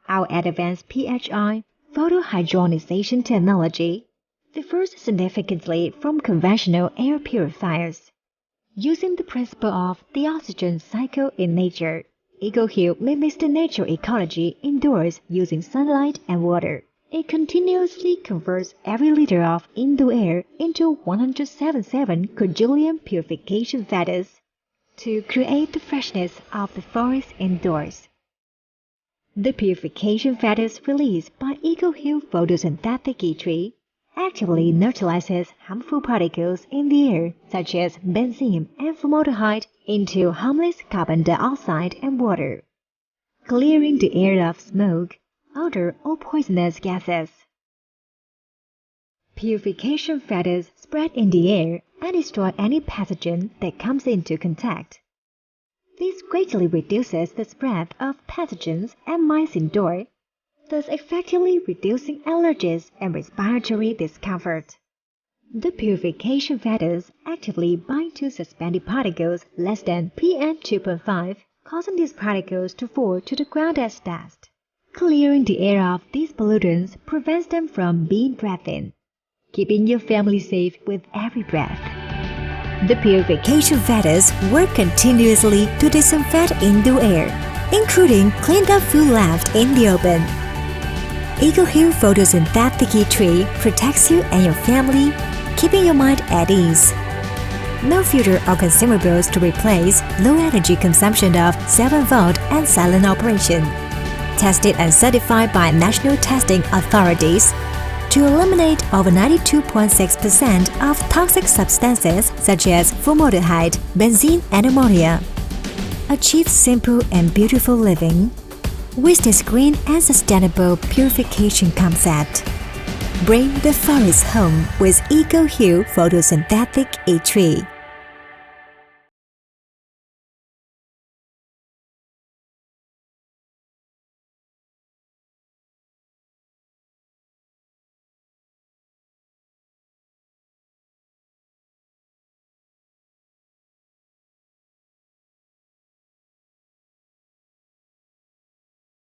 Our advanced PHI, Photohydrogenization technology, differs significantly from conventional air purifiers. Using the principle of the oxygen cycle in nature, Ecoheal mimics the natural ecology indoors using sunlight and water. It continuously converts every liter of indoor air into 177 quadrillion purification factors to create the freshness of the forest indoors. The purification factors released by Ecoheal photosynthetic E3 actively neutralizes harmful particles in the air such as benzene and formaldehyde into harmless carbon dioxide and water, clearing the air of smoke, odor, or poisonous gases. Purification factors spread in the air and destroy any pathogen that comes into contact. This greatly reduces the spread of pathogens and mice indoor, thus effectively reducing allergies and respiratory discomfort. The purification factors actively bind to suspended particles less than PM2.5, causing these particles to fall to the ground as dust. Clearing the air of these pollutants prevents them from being breathed in, keeping your family safe with every breath. The purification factors work continuously to disinfect indoor air, including cleaned up food left in the open. Ecoheal photosynthetic E3 protects you and your family, keeping your mind at ease. No filter or consumables to replace low energy consumption of 7-volt and silent operation. Tested and certified by national testing authorities to eliminate over 92.6% of toxic substances such as formaldehyde, benzene, and ammonia. Achieve simple and beautiful living with this green and sustainable purification concept. Bring the forest home with Ecoheal photosynthetic E3.